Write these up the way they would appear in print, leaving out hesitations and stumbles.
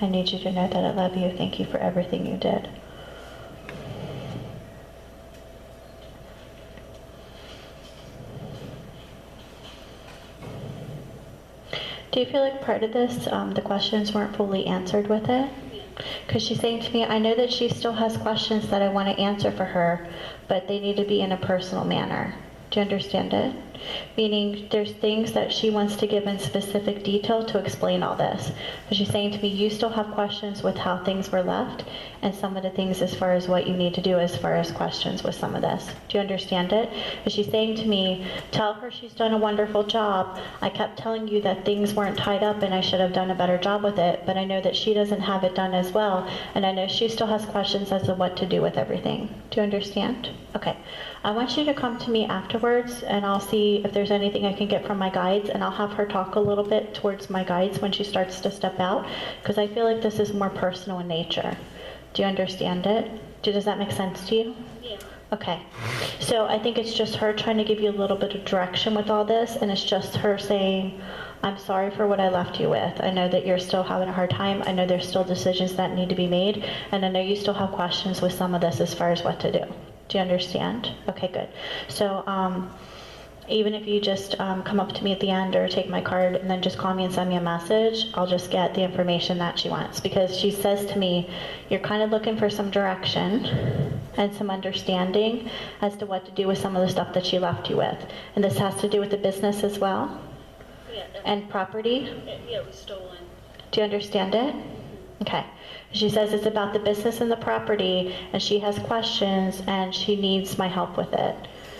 I need you to know that I love you. Thank you for everything you did. Do you feel like part of this, the questions weren't fully answered with it? Because she's saying to me, I know that she still has questions that I want to answer for her, but they need to be in a personal manner. Do you understand it? Meaning there's things that she wants to give in specific detail to explain all this. But she's saying to me, you still have questions with how things were left and some of the things as far as what you need to do as far as questions with some of this. Do you understand it? But she's saying to me, tell her she's done a wonderful job. I kept telling you that things weren't tied up and I should have done a better job with it, but I know that she doesn't have it done as well, and I know she still has questions as to what to do with everything. Do you understand? Okay. I want you to come to me afterwards, and I'll see if there's anything I can get from my guides, and I'll have her talk a little bit towards my guides when she starts to step out, because I feel like this is more personal in nature. Do you understand it? Does that make sense to you? Yeah. Okay. So I think it's just her trying to give you a little bit of direction with all this, and it's just her saying, I'm sorry for what I left you with. I know that you're still having a hard time. I know there's still decisions that need to be made, and I know you still have questions with some of this as far as what to do. Do you understand? Okay, good. So even if you just come up to me at the end or take my card and then just call me and send me a message, I'll just get the information that she wants. Because she says to me, you're kind of looking for some direction and some understanding as to what to do with some of the stuff that she left you with. And this has to do with the business as well? Yeah. And property? Yeah, it was stolen. Do you understand it? Okay. She says it's about the business and the property, and she has questions, and she needs my help with it.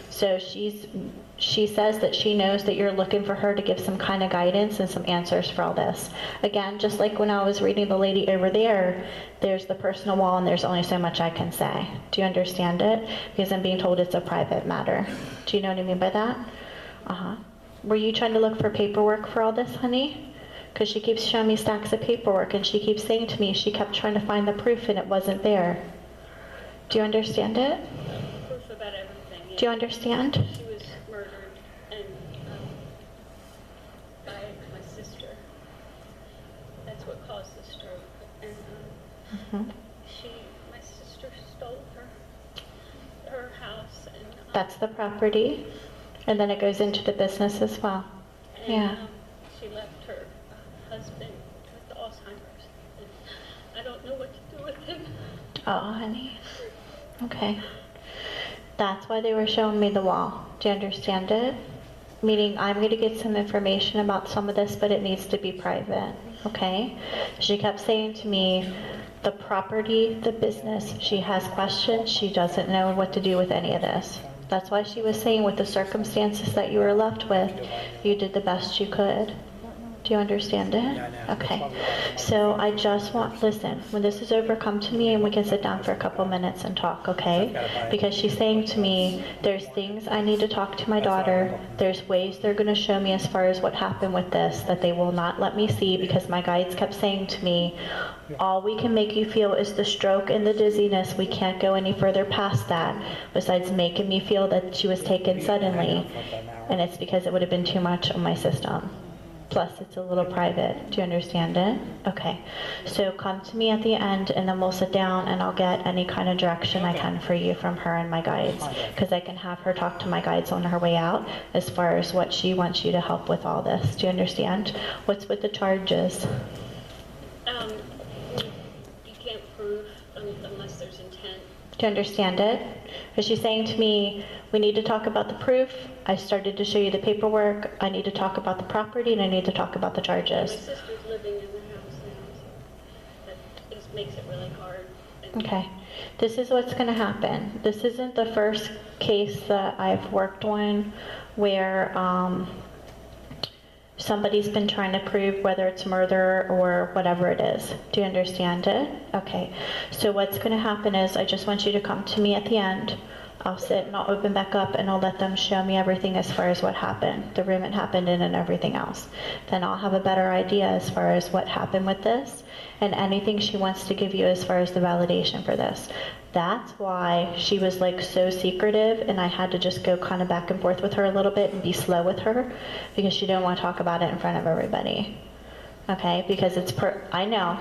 So she says that she knows that you're looking for her to give some kind of guidance and some answers for all this. Again, just like when I was reading the lady over there, there's the personal wall, and there's only so much I can say. Do you understand it? Because I'm being told it's a private matter. Do you know what I mean by that? Uh-huh. Were you trying to look for paperwork for all this, honey? Because she keeps showing me stacks of paperwork, and she keeps saying to me she kept trying to find the proof and it wasn't there. Do you understand it? Proof about everything. Yeah. Do you understand? She was murdered and by my sister. That's what caused the stroke. And my sister stole her house. And that's the property, and then it goes into the business as well. And, yeah. She left her husband with Alzheimer's. And I don't know what to do with him. Oh, honey. Okay. That's why they were showing me the wall. Do you understand it? Meaning I'm going to get some information about some of this, but it needs to be private. Okay? She kept saying to me, the property, the business, she has questions. She doesn't know what to do with any of this. That's why she was saying with the circumstances that you were left with, you did the best you could. Do you understand it? Okay. So I just want, listen, when this is over, come to me and we can sit down for a couple minutes and talk, okay? Because she's saying to me, there's things I need to talk to my daughter. There's ways they're going to show me as far as what happened with this that they will not let me see, because my guides kept saying to me, all we can make you feel is the stroke and the dizziness. We can't go any further past that, besides making me feel that she was taken suddenly. And it's because it would have been too much on my system. Plus, it's a little private. Do you understand it? Okay. So come to me at the end, and then we'll sit down, and I'll get any kind of direction I can for you from her and my guides, because I can have her talk to my guides on her way out as far as what she wants you to help with all this. Do you understand? What's with the charges? You can't prove unless there's intent. Do you understand it? Because she's saying to me, we need to talk about the proof. I started to show you the paperwork. I need to talk about the property, and I need to talk about the charges. My sister's living in the house now, so that just makes it really hard. Okay. This is what's going to happen. This isn't the first case that I've worked on where somebody's been trying to prove whether it's murder or whatever it is. Do you understand it? Okay. So what's going to happen is I just want you to come to me at the end. I'll sit and I'll open back up and I'll let them show me everything as far as what happened, the room it happened in and everything else. Then I'll have a better idea as far as what happened with this and anything she wants to give you as far as the validation for this. That's why she was like so secretive, and I had to just go kind of back and forth with her a little bit and be slow with her because she didn't want to talk about it in front of everybody. Okay, because it's I know.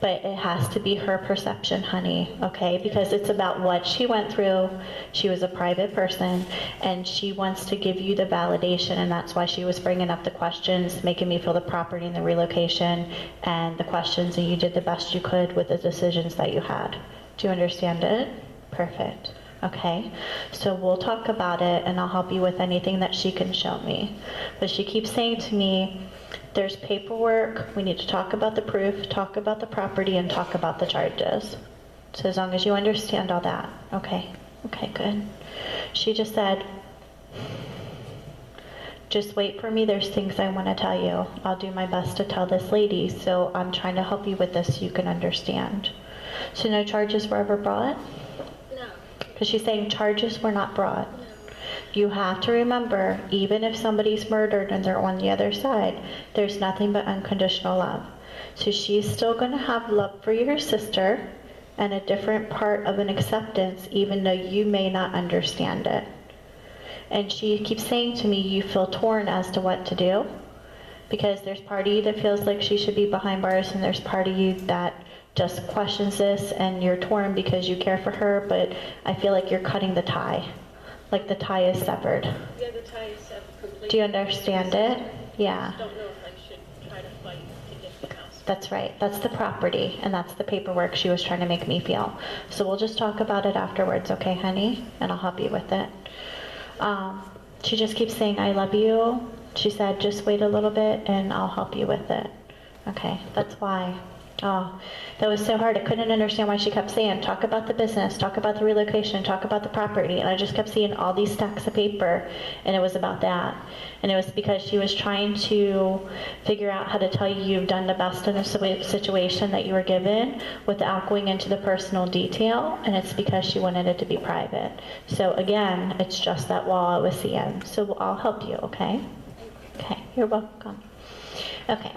But it has to be her perception, honey, okay? Because it's about what she went through. She was a private person, and she wants to give you the validation, and that's why she was bringing up the questions, making me feel the property and the relocation, and the questions, and you did the best you could with the decisions that you had. Do you understand it? Perfect. Okay, so we'll talk about it, and I'll help you with anything that she can show me. But she keeps saying to me, there's paperwork, we need to talk about the proof, talk about the property, and talk about the charges. So as long as you understand all that. Okay, good. She just said, just wait for me, there's things I want to tell you. I'll do my best to tell this lady, so I'm trying to help you with this so you can understand. So no charges were ever brought? No. Because she's saying charges were not brought. No. You have to remember, even if somebody's murdered and they're on the other side, there's nothing but unconditional love. So she's still going to have love for your sister and a different part of an acceptance, even though you may not understand it. And she keeps saying to me, you feel torn as to what to do, because there's part of you that feels like she should be behind bars, and there's part of you that just questions this, and you're torn because you care for her, but I feel like you're cutting the tie. Like the tie is severed. Yeah, the tie is severed completely. Do you understand it? Yeah. I just don't know if I should try to fight to get the house. That's right. That's the property, and that's the paperwork she was trying to make me feel. So we'll just talk about it afterwards, okay, honey? And I'll help you with it. She just keeps saying, I love you. She said, just wait a little bit, and I'll help you with it. Okay, that's why. Oh, that was so hard. I couldn't understand why she kept saying, talk about the business, talk about the relocation, talk about the property. And I just kept seeing all these stacks of paper, and it was about that. And it was because she was trying to figure out how to tell you you've done the best in the situation that you were given without going into the personal detail, and it's because she wanted it to be private. So again, it's just that wall I was seeing. So I'll help you, okay? Okay, you're welcome. Okay.